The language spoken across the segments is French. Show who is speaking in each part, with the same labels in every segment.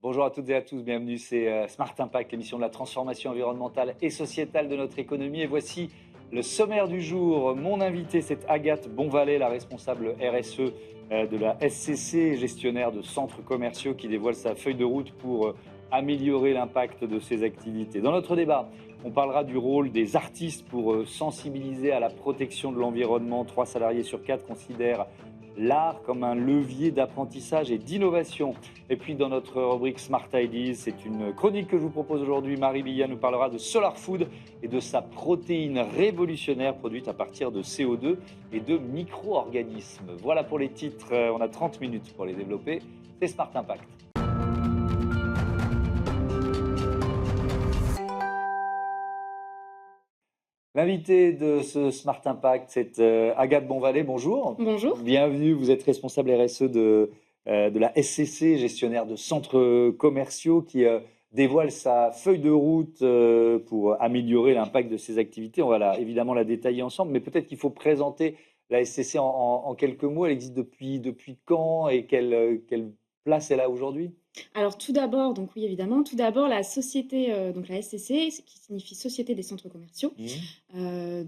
Speaker 1: Bonjour à toutes et à tous, bienvenue, c'est Smart Impact, l'émission de la transformation environnementale et sociétale de notre économie. Et voici le sommaire du jour. Mon invité, c'est Agathe Bonvalet, la responsable RSE de la SCC, gestionnaire de centres commerciaux, qui dévoile sa feuille de route pour améliorer l'impact de ses activités. Dans notre débat, on parlera du rôle des artistes pour sensibiliser à la protection de l'environnement. 3 salariés sur 4 considèrent l'art comme un levier d'apprentissage et d'innovation. Et puis dans notre rubrique Smart Ideas, c'est une chronique que je vous propose aujourd'hui. Marie Billa nous parlera de Solar Food et de sa protéine révolutionnaire produite à partir de CO2 et de micro-organismes. Voilà pour les titres, on a 30 minutes pour les développer. C'est Smart Impact. L'invité de ce Smart Impact, c'est Agathe Bonvalet. Bonjour.
Speaker 2: Bonjour.
Speaker 1: Bienvenue, vous êtes responsable RSE de la SCC, gestionnaire de centres commerciaux, qui dévoile sa feuille de route pour améliorer l'impact de ses activités. On va évidemment la détailler ensemble, mais peut-être qu'il faut présenter la SCC en quelques mots. Elle existe depuis quand et quelle place elle a aujourd'hui?
Speaker 2: Alors tout d'abord, donc oui évidemment, tout d'abord la société, donc la SCC, qui signifie Société des centres commerciaux, est une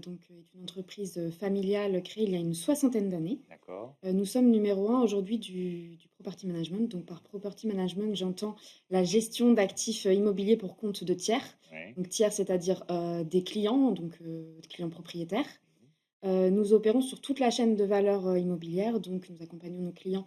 Speaker 2: entreprise familiale créée il y a une soixantaine d'années.
Speaker 1: D'accord.
Speaker 2: Nous sommes numéro un aujourd'hui du property management. Donc par property management, j'entends la gestion d'actifs immobiliers pour compte de tiers.
Speaker 1: Ouais.
Speaker 2: Donc tiers, c'est-à-dire des clients, donc des clients propriétaires. Nous opérons sur toute la chaîne de valeur immobilière, donc nous accompagnons nos clients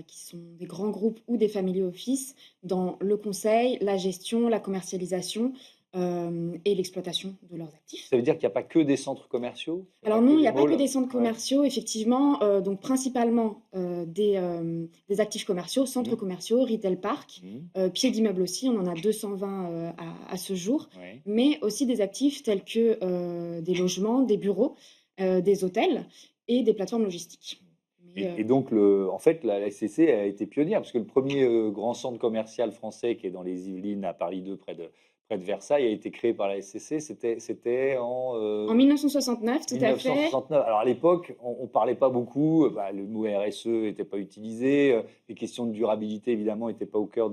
Speaker 2: qui sont des grands groupes ou des family office dans le conseil, la gestion, la commercialisation et l'exploitation de leurs actifs.
Speaker 1: Ça veut dire qu'il n'y a pas que des centres commerciaux?
Speaker 2: Alors non, il n'y a pas que
Speaker 1: malls?
Speaker 2: des centres
Speaker 1: Ouais.
Speaker 2: commerciaux, effectivement, donc principalement des actifs commerciaux, centres commerciaux, retail park, pieds d'immeubles aussi, on en a 220 à ce jour,
Speaker 1: Ouais.
Speaker 2: mais aussi des actifs tels que des logements, des bureaux, des hôtels et des plateformes logistiques.
Speaker 1: Et donc, en fait, la SCC a été pionnière, parce que le premier grand centre commercial français qui est dans les Yvelines, à Paris 2, près de Versailles, a été créé par la SCC. C'était
Speaker 2: En 1969, tout à fait.
Speaker 1: 1969. Alors à l'époque, on ne parlait pas beaucoup, le mot RSE n'était pas utilisé, les questions de durabilité, évidemment, n'étaient pas au cœur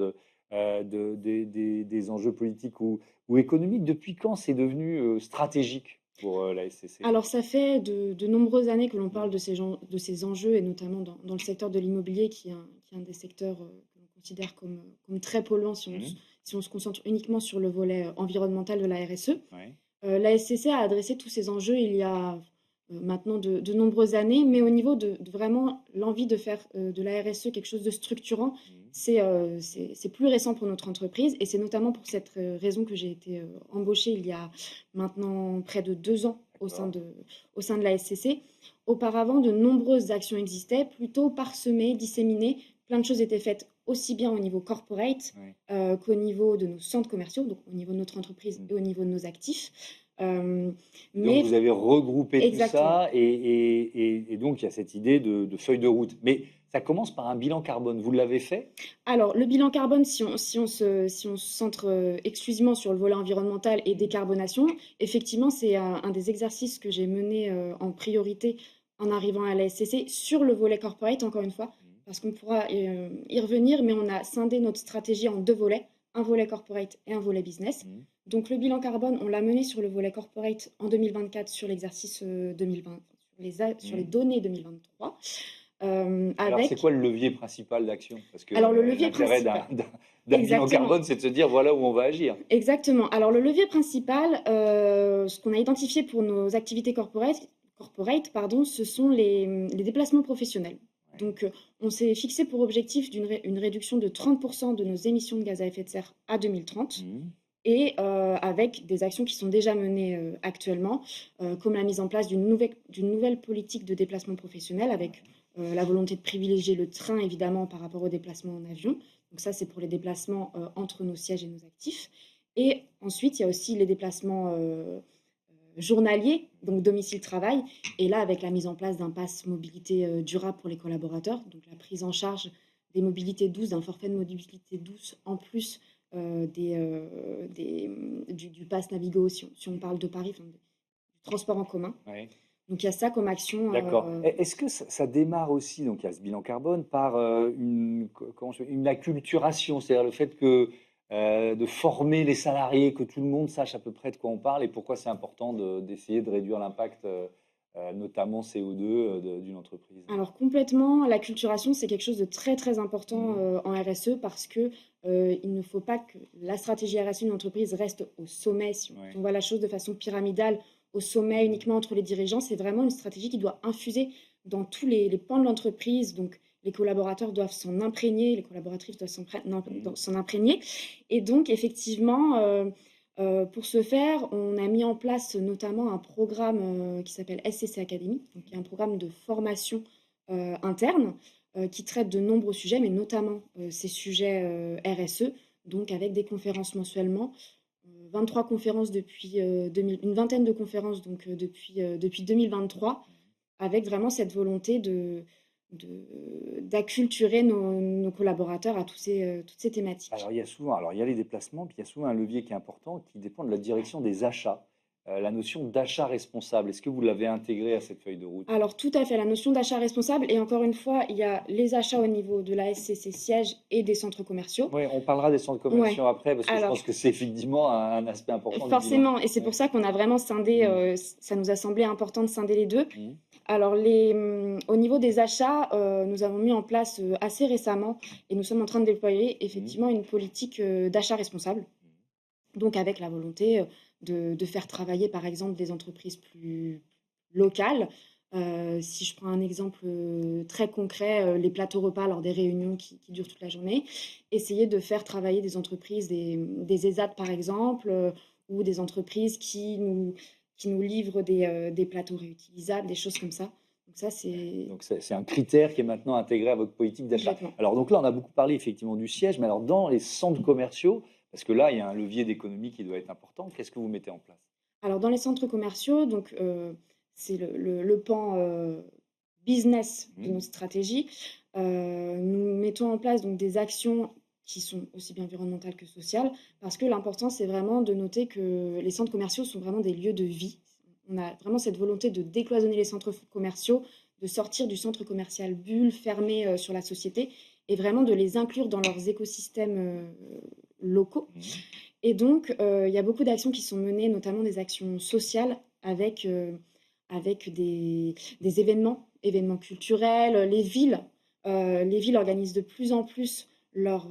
Speaker 1: des enjeux politiques ou économiques. Depuis quand c'est devenu stratégique pour la SCC?
Speaker 2: Alors, ça fait de nombreuses années que l'on parle de ces enjeux, et notamment dans le secteur de l'immobilier, qui est un des secteurs que l'on considère comme très polluant si on se concentre uniquement sur le volet environnemental de la RSE.
Speaker 1: Ouais.
Speaker 2: La SCC a adressé tous ces enjeux il y a maintenant de nombreuses années, mais au niveau de vraiment l'envie de faire de la RSE quelque chose de structurant, c'est plus récent pour notre entreprise, et c'est notamment pour cette raison que j'ai été embauchée il y a maintenant près de 2 ans au sein de la SCC. Auparavant, de nombreuses actions existaient, plutôt parsemées, disséminées. Plein de choses étaient faites aussi bien au niveau corporate qu'au niveau de nos centres commerciaux, donc au niveau de notre entreprise et au niveau de nos actifs.
Speaker 1: Donc vous avez regroupé tout
Speaker 2: Exactement.
Speaker 1: ça et donc il y a cette idée de feuille de route. Mais ça commence par un bilan carbone. Vous l'avez fait?
Speaker 2: Alors, le bilan carbone, si on se centre exclusivement sur le volet environnemental et décarbonation, effectivement, c'est un des exercices que j'ai mené en priorité en arrivant à la SCC sur le volet corporate, encore une fois, parce qu'on pourra y revenir, mais on a scindé notre stratégie en 2 volets, un volet corporate et un volet business. Donc, le bilan carbone, on l'a mené sur le volet corporate en 2024 sur l'exercice 2020, sur les données 2023.
Speaker 1: Alors c'est quoi le levier principal d'action? Parce que
Speaker 2: Alors, le levier
Speaker 1: l'intérêt
Speaker 2: principal.
Speaker 1: d'un bilan
Speaker 2: Exactement.
Speaker 1: carbone, c'est de se dire voilà où on va agir.
Speaker 2: Exactement. Alors, le levier principal, ce qu'on a identifié pour nos activités corporate, ce sont les déplacements professionnels. Donc, on s'est fixé pour objectif une réduction de 30% de nos émissions de gaz à effet de serre à 2030, et avec des actions qui sont déjà menées actuellement, comme la mise en place d'une nouvelle politique de déplacement professionnel, avec la volonté de privilégier le train, évidemment, par rapport aux déplacements en avion. Donc ça, c'est pour les déplacements entre nos sièges et nos actifs. Et ensuite, il y a aussi les déplacements journaliers, donc domicile-travail. Et là, avec la mise en place d'un pass mobilité durable pour les collaborateurs, donc la prise en charge des mobilités douces, d'un forfait de mobilité douce, en plus du pass Navigo, si on parle de Paris, du transport en commun. Donc il y a ça comme action.
Speaker 1: D'accord. Est-ce que ça démarre aussi, donc il y a ce bilan carbone, par une acculturation, c'est-à-dire le fait que de former les salariés, que tout le monde sache à peu près de quoi on parle et pourquoi c'est important d'essayer de réduire l'impact, notamment CO2 d'une entreprise?
Speaker 2: Alors complètement, l'acculturation, c'est quelque chose de très, très important,
Speaker 1: Mhm.
Speaker 2: en RSE parce que, il ne faut pas que la stratégie RSE d'une entreprise reste au sommet. Si on
Speaker 1: Ouais.
Speaker 2: voit la chose de façon pyramidale, au sommet
Speaker 1: Mhm.
Speaker 2: uniquement entre les dirigeants, c'est vraiment une stratégie qui doit infuser dans tous les pans de l'entreprise. Donc les collaborateurs doivent s'en imprégner, les collaboratrices doivent
Speaker 1: Mhm.
Speaker 2: s'en imprégner et donc effectivement, pour ce faire, on a mis en place notamment un programme, qui s'appelle SCC Academy, donc qui est un programme de formation interne, qui traite de nombreux sujets, mais notamment, ces sujets, RSE, donc avec des conférences mensuellement, 23 conférences depuis, 2000 une vingtaine de conférences donc, depuis 2023, avec vraiment cette volonté d'acculturer nos collaborateurs à toutes ces thématiques.
Speaker 1: Alors il y a les déplacements, puis il y a souvent un levier qui est important, qui dépend de la direction des achats. La notion d'achat responsable, est-ce que vous l'avez intégrée à cette feuille de route?
Speaker 2: Alors tout à fait, la notion d'achat responsable et encore une fois, il y a les achats au niveau de la SCC siège et des centres commerciaux.
Speaker 1: Oui, on parlera des centres
Speaker 2: Ouais,
Speaker 1: commerciaux après, parce que je
Speaker 2: alors
Speaker 1: pense que c'est effectivement un aspect important du bilan.
Speaker 2: forcément et c'est pour
Speaker 1: Ouais.
Speaker 2: ça qu'on a vraiment scindé,
Speaker 1: Mmh.
Speaker 2: ça nous a semblé important de scinder les 2.
Speaker 1: Mmh.
Speaker 2: Alors au niveau des achats, nous avons mis en place, assez récemment et nous sommes en train de déployer
Speaker 1: Mmh.
Speaker 2: effectivement une politique, d'achat responsable. Donc avec la volonté, de faire travailler par exemple des entreprises plus locales. Si je prends un exemple, très concret, les plateaux repas lors des réunions qui durent toute la journée. Essayer de faire travailler des entreprises, des ESAT par exemple, ou des entreprises qui nous livrent des plateaux réutilisables, des choses comme ça. Donc ça c'est
Speaker 1: Donc c'est un critère qui est maintenant intégré à votre politique d'achat.
Speaker 2: complètement.
Speaker 1: Alors donc là, on a beaucoup parlé effectivement du siège, mais alors dans les centres commerciaux, parce que là, il y a un levier d'économie qui doit être important, qu'est-ce que vous mettez en place?
Speaker 2: Alors dans les centres commerciaux, donc c'est le pan, business de
Speaker 1: Mmh.
Speaker 2: notre stratégie. Nous mettons en place donc des actions qui sont aussi bien environnementales que sociales, parce que l'important, c'est vraiment de noter que les centres commerciaux sont vraiment des lieux de vie. On a vraiment cette volonté de décloisonner les centres commerciaux, de sortir du centre commercial bulle, fermé, sur la société et vraiment de les inclure dans leurs écosystèmes, locaux.
Speaker 1: Mmh.
Speaker 2: Et donc, il y a beaucoup d'actions qui sont menées, notamment des actions sociales avec des événements culturels. Les villes organisent de plus en plus leurs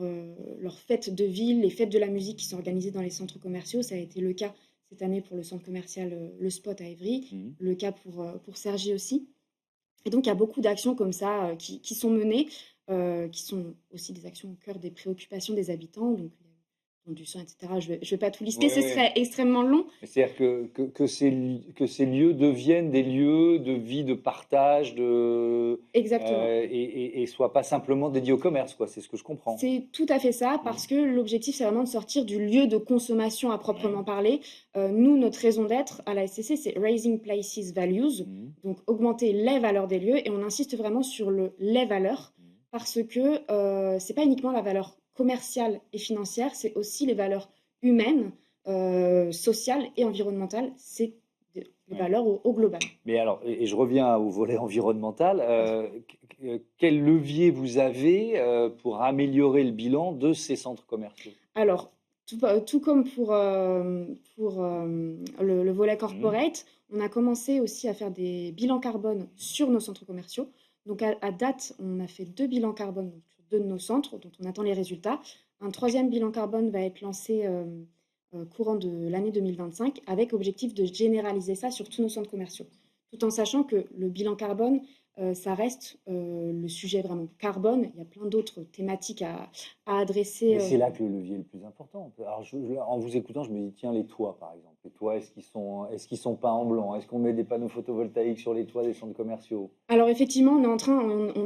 Speaker 2: fêtes de ville, les fêtes de la musique qui sont organisées dans les centres commerciaux. Ça a été le cas cette année pour le centre commercial, Le Spot à Évry,
Speaker 1: Mmh.
Speaker 2: le cas pour Cergy aussi. Et donc il y a beaucoup d'actions comme ça, qui sont menées, qui sont aussi des actions au cœur des préoccupations des habitants. Donc du sang et cetera. Je vais pas tout lister,
Speaker 1: Oui,
Speaker 2: ce
Speaker 1: oui.
Speaker 2: serait extrêmement long.
Speaker 1: C'est-à-dire que ces lieux deviennent des lieux de vie, de partage,
Speaker 2: Exactement.
Speaker 1: et soient pas simplement dédiés au commerce, quoi. C'est ce que je comprends.
Speaker 2: C'est tout à fait ça,
Speaker 1: Mmh.
Speaker 2: parce que l'objectif, c'est vraiment de sortir du lieu de consommation à
Speaker 1: Ouais.
Speaker 2: proprement parler. Nous, notre raison d'être à la SCC, c'est Raising Places Values,
Speaker 1: Mmh.
Speaker 2: donc augmenter les valeurs des lieux et on insiste vraiment sur les valeurs
Speaker 1: Mmh.
Speaker 2: parce que, c'est pas uniquement la valeur commerciale et financière, c'est aussi les valeurs humaines, sociales et environnementales. C'est les
Speaker 1: Ouais.
Speaker 2: valeurs au global.
Speaker 1: Mais alors et je reviens au volet environnemental,
Speaker 2: Oui.
Speaker 1: quel levier vous avez, pour améliorer le bilan de ces centres commerciaux?
Speaker 2: Alors, tout comme le volet
Speaker 1: Mmh.
Speaker 2: corporate, on a commencé aussi à faire des bilans carbone sur nos centres commerciaux. Donc à date, on a fait 2 bilans carbone donc sur 2 de nos centres dont on attend les résultats. Un troisième bilan carbone va être lancé, courant de l'année 2025 avec objectif de généraliser ça sur tous nos centres commerciaux. Tout en sachant que le bilan carbone, ça reste, le sujet vraiment carbone. Il y a plein d'autres thématiques à adresser,
Speaker 1: Mais c'est là que le levier est le plus important. Alors en vous écoutant, je me dis: «Tiens, les toits, par exemple. Les toits, est-ce qu'ils sont peints en blanc? Est-ce qu'on met des panneaux photovoltaïques sur les toits des centres commerciaux?»
Speaker 2: Alors effectivement, on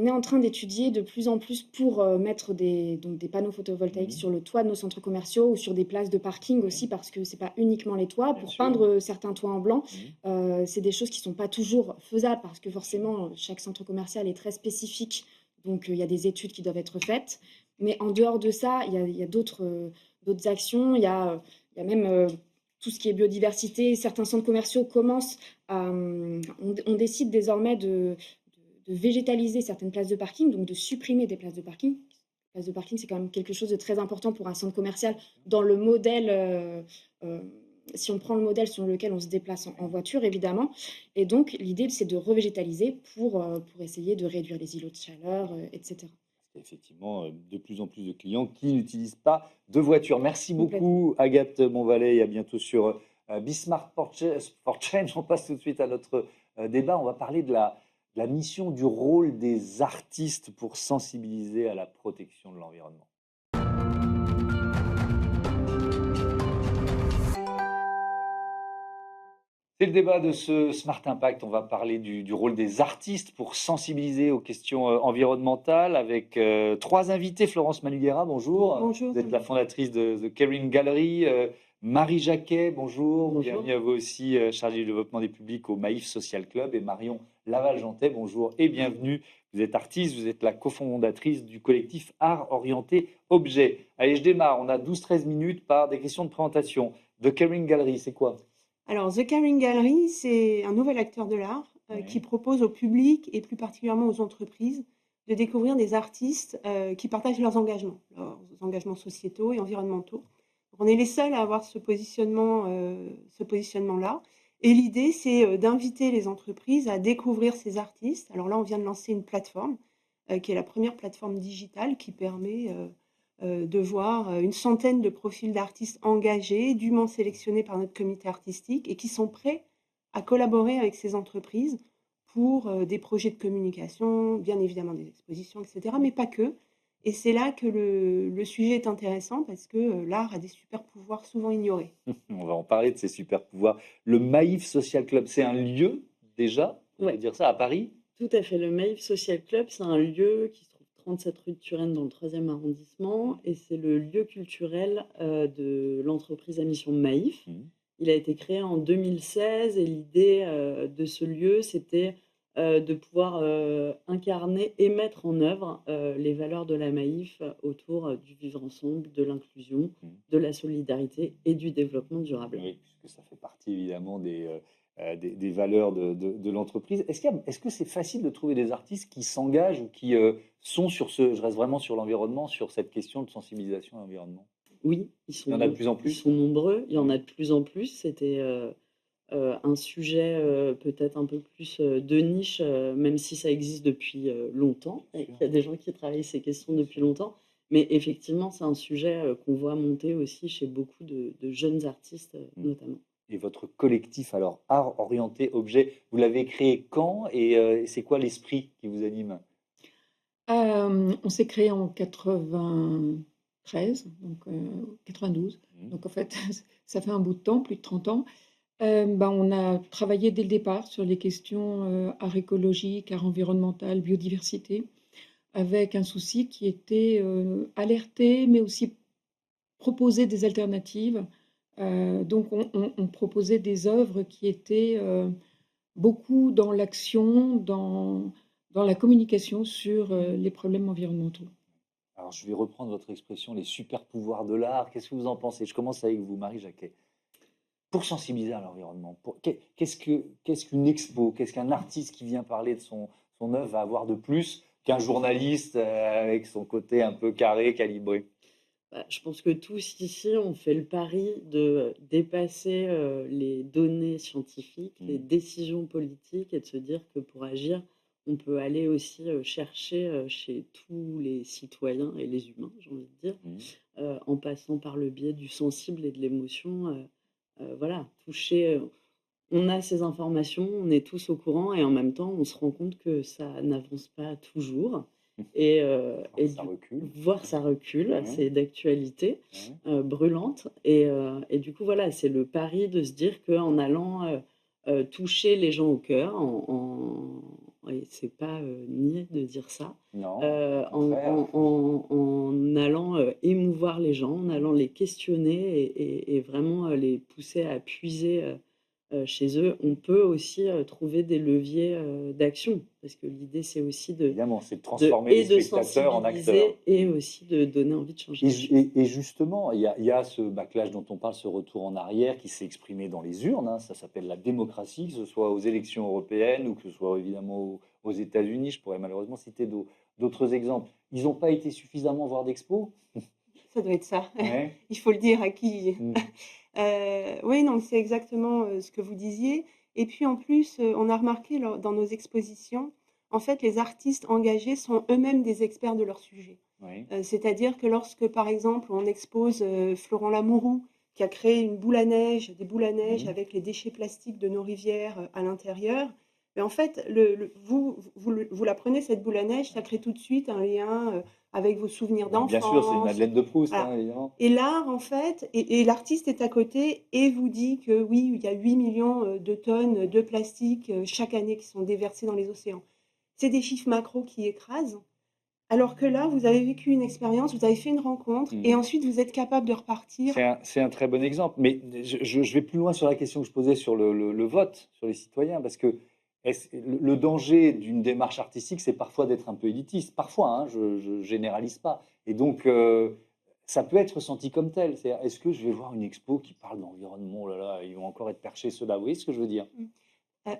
Speaker 2: est en train d'étudier de plus en plus pour, mettre des panneaux photovoltaïques
Speaker 1: Mmh.
Speaker 2: sur le toit de nos centres commerciaux ou sur des places de parking
Speaker 1: Ouais,
Speaker 2: aussi parce que c'est pas uniquement les toits.
Speaker 1: bien
Speaker 2: Pour
Speaker 1: sûr.
Speaker 2: peindre, certains toits en blanc,
Speaker 1: Mmh.
Speaker 2: c'est des choses qui sont pas toujours faisables parce que
Speaker 1: Bien sûr.
Speaker 2: forcément, chaque centre commercial est très spécifique, donc il y a des études qui doivent être faites. Mais en dehors de ça, il y a d'autres actions. Il y a même, tout ce qui est biodiversité. Certains centres commerciaux commencent à, on décide désormais de végétaliser certaines places de parking, donc de supprimer des places de parking. Les places de parking, c'est quand même quelque chose de très important pour un centre commercial dans le modèle, si on prend le modèle sur lequel on se déplace en voiture, évidemment. Et donc, l'idée, c'est de revégétaliser pour essayer de réduire les îlots de chaleur, etc.
Speaker 1: Effectivement, de plus en plus de clients qui n'utilisent pas de voiture. Merci
Speaker 2: Complètement.
Speaker 1: beaucoup, Agathe Bonvalet, et à bientôt sur Bismart for Change. On passe tout de suite à notre débat. On va parler de la mission, du rôle des artistes pour sensibiliser à la protection de l'environnement. C'est le débat de ce Smart Impact. On va parler du rôle des artistes pour sensibiliser aux questions environnementales avec trois invités. Florence Maluguera, bonjour.
Speaker 3: Bonjour.
Speaker 1: Vous êtes la fondatrice de The Caring Gallery. Marie Jacquet, bonjour.
Speaker 3: Bonjour.
Speaker 1: Bienvenue à vous aussi, chargée du développement des publics au Maïf Social Club. Et Marion Laval-Jantet, bonjour et bienvenue. Vous êtes artiste, vous êtes la cofondatrice du collectif Art Orienté Objet. Allez, je démarre. On a 12-13 minutes par des questions de présentation. The Caring Gallery, c'est quoi?
Speaker 3: Alors, The Caring Gallery, c'est un nouvel acteur de l'art qui propose au public et plus particulièrement aux entreprises de découvrir des artistes qui partagent leurs engagements sociétaux et environnementaux. Donc, on est les seuls à avoir ce positionnement-là. Et l'idée, c'est d'inviter les entreprises à découvrir ces artistes. Alors là, on vient de lancer une plateforme qui est la première plateforme digitale qui permet de voir une centaine de profils d'artistes engagés, dûment sélectionnés par notre comité artistique et qui sont prêts à collaborer avec ces entreprises pour des projets de communication, bien évidemment des expositions, etc., mais pas que. Et c'est là que le sujet est intéressant parce que l'art a des super pouvoirs souvent ignorés.
Speaker 1: On va en parler de ces super pouvoirs. Le Maïf Social Club, c'est un lieu déjà, on peut
Speaker 4: Ouais.
Speaker 1: dire ça, à Paris?
Speaker 4: Tout à fait. Le Maïf Social Club, c'est un lieu qui se trouve 37 rue de Turenne dans le 3e arrondissement et c'est le lieu culturel de l'entreprise à mission Maïf. Il a été créé en 2016 et l'idée de ce lieu, c'était de pouvoir incarner et mettre en œuvre les valeurs de la Maïf autour du vivre ensemble, de l'inclusion, de la solidarité et du développement durable.
Speaker 1: Oui, puisque ça fait partie évidemment des valeurs de l'entreprise. Est-ce que c'est facile de trouver des artistes qui s'engagent ou qui sont sur je reste vraiment sur l'environnement, sur cette question de sensibilisation à l'environnement?
Speaker 4: Oui,
Speaker 1: Il y en a de plus en
Speaker 4: ils
Speaker 1: plus?
Speaker 4: sont nombreux, il y en a de plus en plus. C'était un sujet peut-être un peu plus de niche, même si ça existe depuis longtemps et qu'il y a des gens qui travaillent ces questions depuis longtemps. Mais effectivement, c'est un sujet qu'on voit monter aussi chez beaucoup de jeunes artistes notamment.
Speaker 1: Et votre collectif, alors, Art Orienté Objet, vous l'avez créé quand et c'est quoi l'esprit qui vous anime?
Speaker 5: On s'est créé en 93, donc 92. Donc en fait, ça fait un bout de temps, plus de 30 ans. On a travaillé dès le départ sur les questions art écologique, art environnemental, biodiversité, avec un souci qui était alerter, mais aussi proposer des alternatives. Donc on proposait des œuvres qui étaient beaucoup dans l'action, dans la communication sur les problèmes environnementaux.
Speaker 1: Alors, je vais reprendre votre expression, les super pouvoirs de l'art. Qu'est-ce que vous en pensez? Je commence avec vous, Marie Jacquet. Pour sensibiliser à l'environnement, qu'est-ce qu'une expo? Qu'est-ce qu'un artiste qui vient parler de son œuvre va avoir de plus qu'un journaliste avec son côté un peu carré, calibré?
Speaker 4: Je pense que tous ici, on fait le pari de dépasser les données scientifiques, les décisions politiques et de se dire que pour agir, on peut aller aussi chercher chez tous les citoyens et les humains, j'ai envie de dire, en passant par le biais du sensible et de l'émotion. Voilà, toucher. On a ces informations, on est tous au courant et en même temps, on se rend compte que ça n'avance pas toujours. Et
Speaker 1: Ça recule.
Speaker 4: voir ça recule, c'est d'actualité brûlante. Et du coup, voilà, c'est le pari de se dire qu'en allant toucher les gens au cœur, et c'est pas niais de dire ça,
Speaker 1: Non,
Speaker 4: en allant émouvoir les gens, en allant les questionner et vraiment les pousser à puiser chez eux, on peut aussi, trouver des leviers, d'action. Parce que l'idée, c'est aussi
Speaker 1: Évidemment, c'est de transformer les
Speaker 4: de
Speaker 1: spectateurs en acteurs.
Speaker 4: sensibiliser et aussi de donner envie de changer
Speaker 1: Et,
Speaker 4: les choses.
Speaker 1: et justement, il y a ce backlash dont on parle, ce retour en arrière qui s'est exprimé dans les urnes, hein. Ça s'appelle la démocratie, que ce soit aux élections européennes ou que ce soit évidemment aux États-Unis. Je pourrais malheureusement citer d'autres exemples. Ils n'ont pas été suffisamment voir d'expo.
Speaker 3: Ça doit être ça.
Speaker 1: Ouais.
Speaker 3: Il faut le dire à qui.
Speaker 1: Mm.
Speaker 3: Oui, non, c'est exactement ce que vous disiez. Et puis en plus, on a remarqué dans nos expositions, en fait, les artistes engagés sont eux-mêmes des experts de leur sujet.
Speaker 1: Oui.
Speaker 3: C'est-à-dire que lorsque, par exemple, on expose Florent Lamourou, qui a créé une boule à neige, des boules à neige
Speaker 1: Mhm.
Speaker 3: avec les déchets plastiques de nos rivières à l'intérieur, mais en fait, vous la prenez, cette boule à neige, ça crée tout de suite un lien avec vos souvenirs
Speaker 1: Bien sûr, c'est une
Speaker 3: d'enfance.
Speaker 1: Madeleine de Proust,
Speaker 3: Voilà.
Speaker 1: hein, évidemment.
Speaker 3: Et l'art, en fait, et l'artiste est à côté et vous dit que oui, il y a 8 millions de tonnes de plastique chaque année qui sont déversées dans les océans. C'est des chiffres macro qui écrasent. Alors que là, vous avez vécu une expérience, vous avez fait une rencontre et
Speaker 1: Mhm.
Speaker 3: ensuite vous êtes capable de repartir.
Speaker 1: C'est un très bon exemple. Mais je vais plus loin sur la question que je posais sur le vote, sur les citoyens, parce que le danger d'une démarche artistique, c'est parfois d'être un peu élitiste. Parfois, hein, je ne généralise pas. Et donc, ça peut être ressenti comme tel. C'est-à-dire, est-ce que je vais voir une expo qui parle d'environnement? Oh là là, ils vont encore être perchés, ceux-là. Vous voyez ce que je veux dire?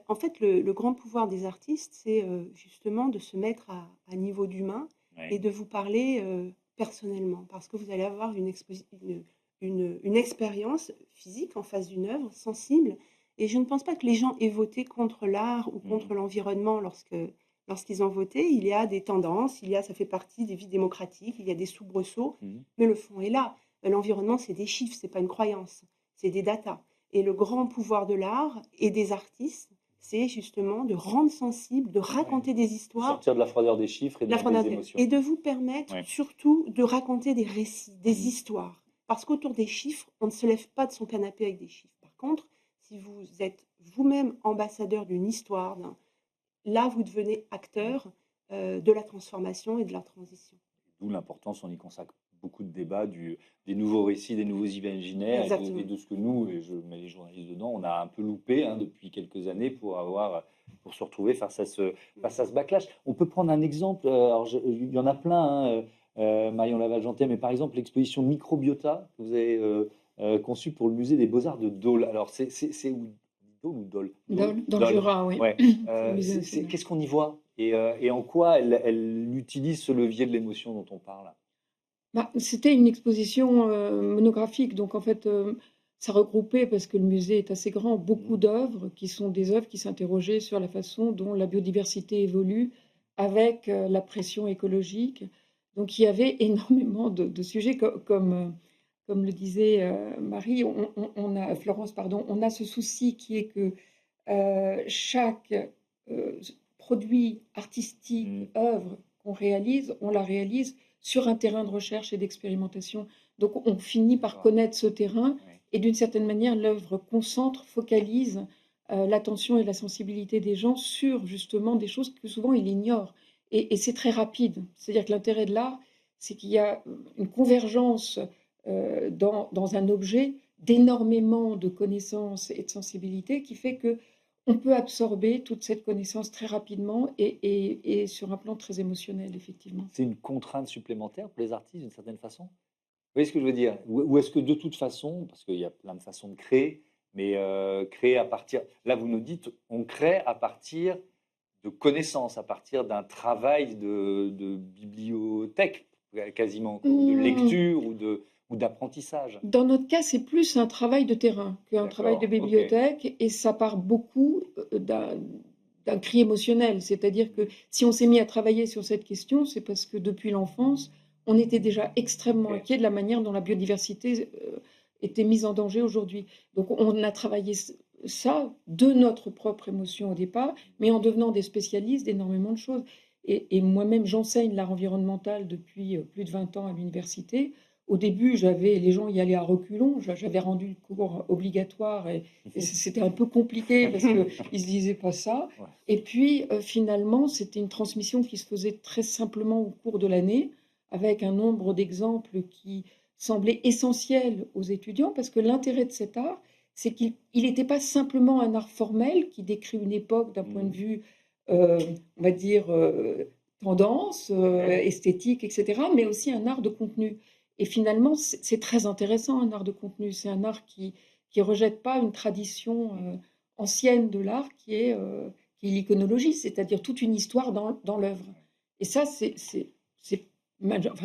Speaker 3: En fait, le grand pouvoir des artistes, c'est justement de se mettre à niveau d'humain et
Speaker 1: Oui.
Speaker 3: de vous parler personnellement, parce que vous allez avoir une expérience physique en face d'une œuvre, sensible. Et je ne pense pas que les gens aient voté contre l'art ou contre l'environnement lorsqu'ils ont voté. Il y a des tendances, ça fait partie des vies démocratiques, il y a des soubresauts,
Speaker 1: Mhm.
Speaker 3: mais le fond est là. L'environnement, c'est des chiffres, c'est pas une croyance, c'est des datas. Et le grand pouvoir de l'art et des artistes, c'est justement de rendre sensible, de raconter des histoires,
Speaker 1: Sortir de la froideur des chiffres et
Speaker 3: la
Speaker 1: des
Speaker 3: fondation,
Speaker 1: émotions.
Speaker 3: et de vous permettre
Speaker 1: Ouais.
Speaker 3: surtout de raconter des récits, des
Speaker 1: Mhm.
Speaker 3: histoires. Parce qu'autour des chiffres, on ne se lève pas de son canapé avec des chiffres. Par contre, si vous êtes vous-même ambassadeur d'une histoire, là, vous devenez acteur de la transformation et de la transition.
Speaker 1: D'où l'importance, on y consacre beaucoup de débats, des nouveaux récits, des nouveaux imaginaires
Speaker 3: Exactement.
Speaker 1: et de ce que nous, et je mets les journalistes dedans, on a un peu loupé hein, depuis quelques années pour se retrouver face à ce backlash. On peut prendre un exemple, alors il y en a plein, hein, Marion Laval-Jeantet, mais par exemple l'exposition Microbiota que vous avez conçue pour le musée des Beaux-Arts de Dole. Alors c'est où Dole ou Dole?
Speaker 5: Dans le
Speaker 1: Dole.
Speaker 5: Jura, oui.
Speaker 1: Ouais.
Speaker 5: C'est le musée national.
Speaker 1: Qu'est-ce qu'on y voit et en quoi elle utilise ce levier de l'émotion dont on parle?
Speaker 5: Bah, c'était une exposition, monographique, donc en fait, ça regroupait, parce que le musée est assez grand, beaucoup d'œuvres qui sont des œuvres qui s'interrogeaient sur la façon dont la biodiversité évolue avec, la pression écologique. Donc il y avait énormément de sujets comme le disait, Marie, on a Florence, pardon, on a ce souci qui est que, chaque, produit artistique, œuvre qu'on réalise, on la réalise sur un terrain de recherche et d'expérimentation. Donc on finit par
Speaker 1: D'accord.
Speaker 5: connaître ce terrain
Speaker 1: Oui.
Speaker 5: et d'une certaine manière, l'œuvre concentre, focalise, l'attention et la sensibilité des gens sur justement des choses que souvent ils ignorent et c'est très rapide. C'est-à-dire que l'intérêt de l'art, c'est qu'il y a, une convergence, dans un objet d'énormément de connaissances et de sensibilité qui fait que on peut absorber toute cette connaissance très rapidement et sur un plan très émotionnel, effectivement.
Speaker 1: C'est une contrainte supplémentaire pour les artistes d'une certaine façon? Vous voyez ce que je veux dire? Ou est-ce que de toute façon, parce qu'il y a plein de façons de créer, mais créer à partir là vous nous dites, on crée à partir de connaissances, à partir d'un travail de bibliothèque, quasiment, quoi, ou de
Speaker 5: Mmh.
Speaker 1: lecture ou d'apprentissage?
Speaker 5: Dans notre cas, c'est plus un travail de terrain qu'un travail de
Speaker 1: D'accord, OK.
Speaker 5: bibliothèque et ça part beaucoup, d'un cri émotionnel. C'est-à-dire que si on s'est mis à travailler sur cette question, c'est parce que depuis l'enfance, on était déjà extrêmement
Speaker 1: OK.
Speaker 5: inquiet de la manière dont la biodiversité, était mise en danger aujourd'hui. Donc on a travaillé ça de notre propre émotion au départ, mais en devenant des spécialistes d'énormément de choses et moi-même, j'enseigne l'art environnemental depuis, plus de 20 ans à l'université. Au début, les gens y allaient à reculons. J'avais rendu le cours obligatoire et c'était un peu compliqué parce qu'ils se disaient pas ça.
Speaker 1: Ouais.
Speaker 5: Et puis, finalement, c'était une transmission qui se faisait très simplement au cours de l'année, avec un nombre d'exemples qui semblaient essentiels aux étudiants, parce que l'intérêt de cet art, c'est qu'il n'était pas simplement un art formel qui décrit une époque d'un point de vue, on va dire, tendance, esthétique, etc., mais aussi un art de contenu. Et finalement, c'est très intéressant, un art de contenu. C'est un art qui rejette pas une tradition ancienne de l'art qui est l'iconologie, c'est-à-dire toute une histoire dans l'œuvre. Et ça, enfin,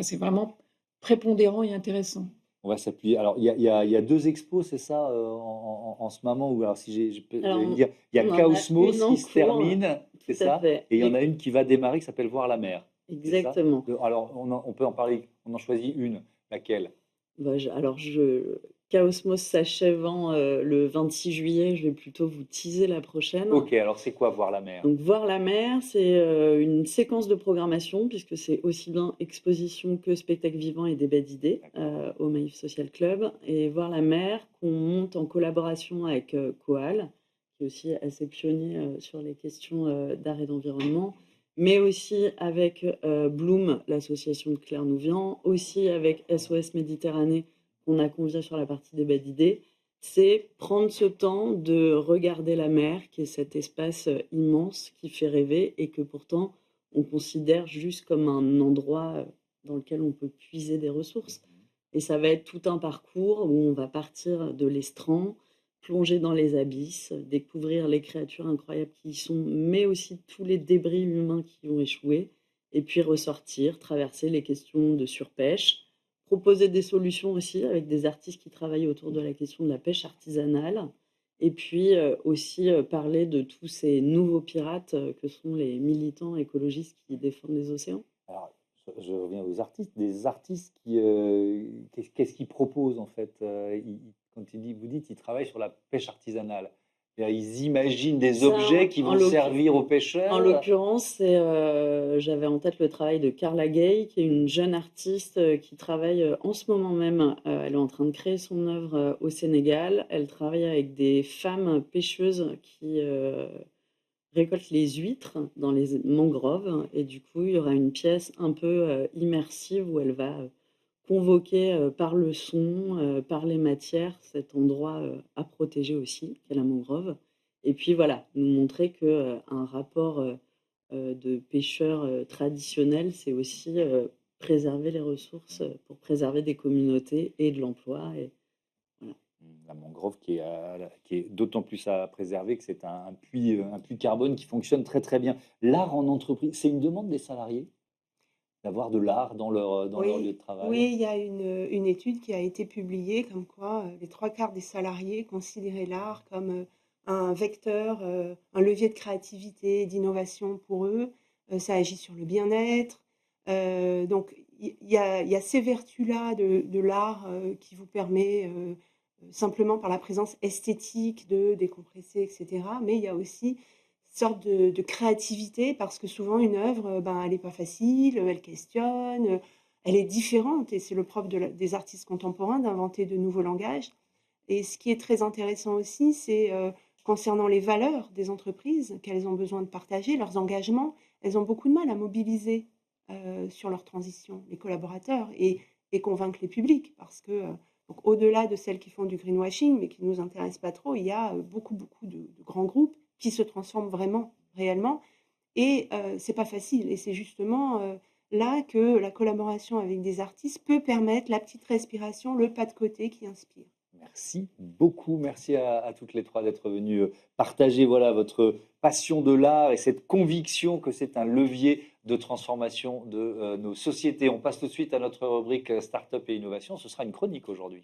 Speaker 5: c'est vraiment prépondérant et intéressant.
Speaker 1: On va s'appuyer. Alors, il y a 2 expos, c'est ça, en ce moment? Ou alors, si je peux
Speaker 4: Alors,
Speaker 1: j'allais me dire, il y a
Speaker 4: on en a
Speaker 1: Chaosmos
Speaker 4: une en
Speaker 1: qui se
Speaker 4: cours,
Speaker 1: termine, c'est
Speaker 4: tout à
Speaker 1: ça?
Speaker 4: fait.
Speaker 1: Et il y en
Speaker 4: Et
Speaker 1: a une qui va démarrer qui s'appelle Voir la mer, c'est ça?
Speaker 4: exactement.
Speaker 1: Alors, on peut en parler, on en choisit une, laquelle?
Speaker 4: Bah, Chaosmos s'achèvant le 26 juillet, je vais plutôt vous teaser la prochaine.
Speaker 1: Ok, alors c'est quoi Voir la mer?
Speaker 4: Donc, Voir la mer, c'est une séquence de programmation, puisque c'est aussi bien exposition que spectacle vivant et débat d'idées au Maïf Social Club. Et Voir la mer, qu'on monte en collaboration avec Coal, qui est aussi assez pionnier sur les questions d'art et d'environnement, mais aussi avec Bloom, l'association de Claire Nouvian, aussi avec SOS Méditerranée, qu'on a convié sur la partie débat d'idées. C'est prendre ce temps de regarder la mer, qui est cet espace immense qui fait rêver et que pourtant on considère juste comme un endroit dans lequel on peut puiser des ressources. Et ça va être tout un parcours où on va partir de l'estran, plonger dans les abysses, découvrir les créatures incroyables qui y sont, mais aussi tous les débris humains qui ont échoué, et puis ressortir, traverser les questions de surpêche, proposer des solutions aussi avec des artistes qui travaillent autour de la question de la pêche artisanale, et puis aussi parler de tous ces nouveaux pirates que sont les militants écologistes qui défendent les océans.
Speaker 1: Alors, je reviens aux artistes. Des artistes qui, qu'est-ce qu'ils proposent en fait? Quand vous dites, ils travaillent sur la pêche artisanale. C'est-à-dire, ils imaginent des
Speaker 4: Ça,
Speaker 1: objets qui vont servir aux
Speaker 4: En
Speaker 1: pêcheurs.
Speaker 4: l'occurrence, j'avais en tête le travail de Carla Gay, qui est une jeune artiste qui travaille en ce moment même. Elle est en train de créer son œuvre au Sénégal. Elle travaille avec des femmes pêcheuses qui récoltent les huîtres dans les mangroves. Et du coup, il y aura une pièce un peu immersive où elle va convoquer par le son, par les matières, cet endroit à protéger aussi, qu'est la mangrove. Et puis voilà, nous montrer que un rapport de pêcheur traditionnel, c'est aussi préserver les ressources pour préserver des communautés et de l'emploi. Et voilà.
Speaker 1: La mangrove qui est d'autant plus à préserver que c'est un puits carbone qui fonctionne très très bien. L'art en entreprise, c'est une demande des salariés d'avoir de l'art dans leur lieu de travail?
Speaker 3: Oui, il y a une étude qui a été publiée comme quoi les 3/4 des salariés considéraient l'art comme un vecteur, un levier de créativité, d'innovation pour eux. Ça agit sur le bien-être. Donc il y a ces vertus-là de l'art qui vous permet simplement par la présence esthétique de décompresser, etc. Mais il y a aussi sorte de créativité parce que souvent une œuvre, ben, elle n'est pas facile, elle questionne, elle est différente et c'est le propre des artistes contemporains d'inventer de nouveaux langages. Et ce qui est très intéressant aussi, c'est concernant les valeurs des entreprises qu'elles ont besoin de partager, leurs engagements, elles ont beaucoup de mal à mobiliser sur leur transition, les collaborateurs et convaincre les publics parce que donc au-delà de celles qui font du greenwashing, mais qui ne nous intéressent pas trop, il y a beaucoup de grands groupes qui se transforment vraiment, réellement. Et c'est pas facile. Et c'est justement là que la collaboration avec des artistes peut permettre la petite respiration, le pas de côté qui inspire.
Speaker 1: Merci beaucoup, merci à toutes les 3 d'être venues partager voilà, votre passion de l'art et cette conviction que c'est un levier de transformation de nos sociétés. On passe tout de suite à notre rubrique Start-up et innovation. Ce sera une chronique aujourd'hui.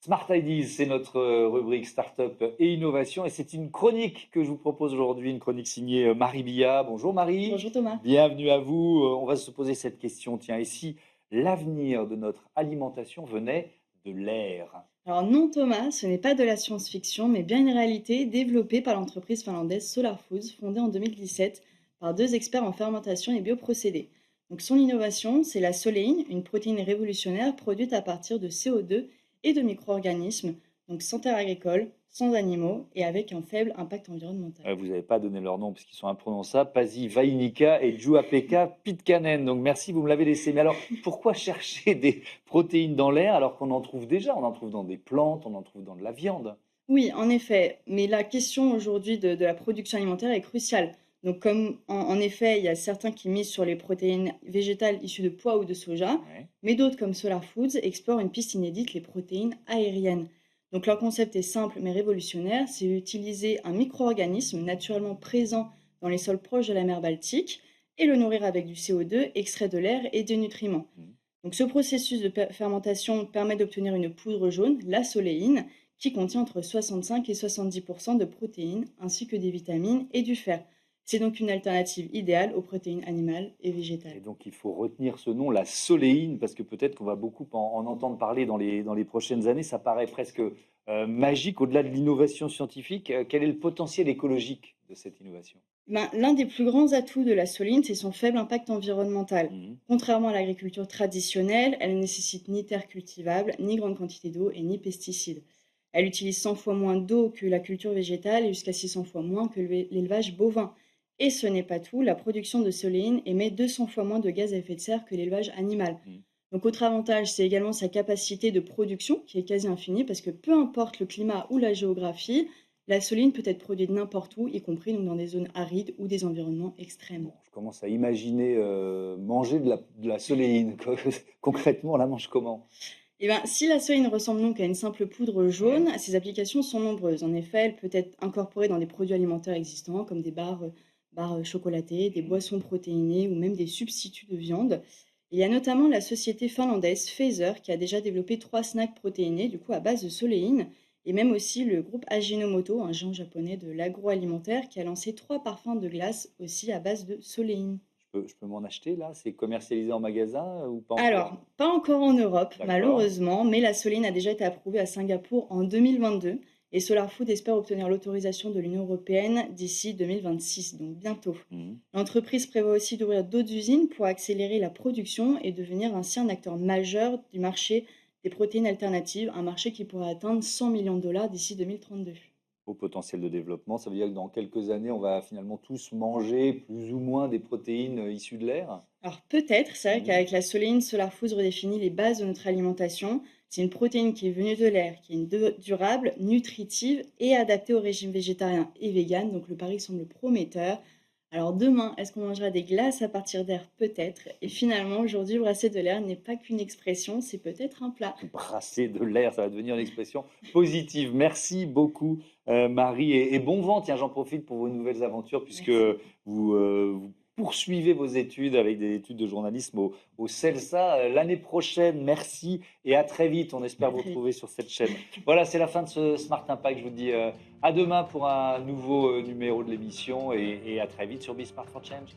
Speaker 1: Smart Ideas, c'est notre rubrique Start-up et innovation et c'est une chronique que je vous propose aujourd'hui, une chronique signée Marie Billa. Bonjour Marie.
Speaker 6: Bonjour Thomas.
Speaker 1: Bienvenue à vous. On va se poser cette question. Tiens, et si l'avenir de notre alimentation venait de l'air?
Speaker 6: Alors non Thomas, ce n'est pas de la science-fiction, mais bien une réalité développée par l'entreprise finlandaise Solar Foods, fondée en 2017 par 2 experts en fermentation et bioprocédés. Donc son innovation, c'est la soléine, une protéine révolutionnaire produite à partir de CO2 et de micro-organismes. donc sans terres agricoles, sans animaux et avec un faible impact environnemental.
Speaker 1: Vous n'avez pas donné leur nom parce qu'ils sont imprononçables, Pasi Vainica et Juha-Pekka Pitkänen. Donc merci, vous me l'avez laissé. Mais alors, pourquoi chercher des protéines dans l'air alors qu'on en trouve déjà? On en trouve dans des plantes, on en trouve dans de la viande.
Speaker 6: Oui, en effet, mais la question aujourd'hui de la production alimentaire est cruciale. Donc, comme en effet, il y a certains qui misent sur les protéines végétales issues de pois ou de soja,
Speaker 1: Ouais.
Speaker 6: mais d'autres, comme Solar Foods, explorent une piste inédite, les protéines aériennes. Donc, leur concept est simple mais révolutionnaire, c'est utiliser un micro-organisme naturellement présent dans les sols proches de la mer Baltique et le nourrir avec du CO2 extrait de l'air et des nutriments.
Speaker 1: Mhm.
Speaker 6: Donc, ce processus de fermentation permet d'obtenir une poudre jaune, la soléine, qui contient entre 65 et 70% de protéines, ainsi que des vitamines et du fer. C'est donc une alternative idéale aux protéines animales et
Speaker 1: Et
Speaker 6: végétales.
Speaker 1: donc il faut retenir ce nom, la soléine, parce que peut-être qu'on va beaucoup en entendre parler dans les prochaines années. Ça paraît presque magique au-delà de l'innovation scientifique. Quel est le potentiel écologique de cette innovation?
Speaker 6: L'un des plus grands atouts de la soline, c'est son faible impact environnemental.
Speaker 1: Mhm.
Speaker 6: Contrairement à l'agriculture traditionnelle, elle ne nécessite ni terre cultivable, ni grande quantité d'eau et ni pesticides. Elle utilise 100 fois moins d'eau que la culture végétale et jusqu'à 600 fois moins que l'élevage bovin. Et ce n'est pas tout, la production de soléine émet 200 fois moins de gaz à effet de serre que l'élevage animal.
Speaker 1: Mhm.
Speaker 6: Donc autre avantage, c'est également sa capacité de production qui est quasi infinie parce que peu importe le climat ou la géographie, la soline peut être produite n'importe où, y compris donc dans des zones arides ou des environnements extrêmes.
Speaker 1: Bon, je commence à imaginer manger de la soléine. Concrètement, on la mange comment?
Speaker 6: Eh ben, si la soline ressemble donc à une simple poudre
Speaker 1: Ouais.
Speaker 6: jaune, ses applications sont nombreuses. En effet, elle peut être incorporée dans des produits alimentaires existants comme des barres chocolatées, des
Speaker 1: Mhm.
Speaker 6: boissons protéinées ou même des substituts de viande. Il y a notamment la société finlandaise Phaser qui a déjà développé 3 snacks protéinés du coup à base de soléine et même aussi le groupe Ajinomoto, un géant japonais de l'agroalimentaire qui a lancé 3 parfums de glace aussi à base de soléine.
Speaker 1: Je peux m'en acheter là? C'est commercialisé en magasin ou pas
Speaker 6: Alors,
Speaker 1: encore?
Speaker 6: pas encore en Europe,
Speaker 1: D'accord.
Speaker 6: malheureusement, mais la soline a déjà été approuvée à Singapour en 2022 et Solar Food espère obtenir l'autorisation de l'Union européenne d'ici 2026, donc bientôt.
Speaker 1: Mhm.
Speaker 6: L'entreprise prévoit aussi d'ouvrir d'autres usines pour accélérer la production et devenir ainsi un acteur majeur du marché des protéines alternatives, un marché qui pourrait atteindre 100 millions de dollars d'ici 2032.
Speaker 1: Au potentiel de développement, ça veut dire que dans quelques années, on va finalement tous manger plus ou moins des protéines issues de l'air?
Speaker 6: Alors peut-être, c'est vrai
Speaker 1: Mhm.
Speaker 6: qu'avec la soléine, Solar Foods redéfinit les bases de notre alimentation. C'est une protéine qui est venue de l'air, qui est durable, nutritive et adaptée au régime végétarien et vegan. Donc le pari semble prometteur. Alors demain, est-ce qu'on mangera des glaces à partir d'air? Peut-être. Et finalement, aujourd'hui, brasser de l'air n'est pas qu'une expression, c'est peut-être un plat.
Speaker 1: Brasser de l'air, ça va devenir une expression positive. Merci beaucoup, Marie, et bon vent. Tiens, j'en profite pour vos nouvelles aventures, puisque
Speaker 6: Merci.
Speaker 1: vous poursuivez vos études avec des études de journalisme au CELSA l'année prochaine. Merci et à très vite. On espère
Speaker 6: À
Speaker 1: vous
Speaker 6: très vite.
Speaker 1: retrouver sur cette chaîne. Voilà, c'est la fin de ce Smart Impact. Je vous dis à demain pour un nouveau numéro de l'émission et à très vite sur Be Smart for Change.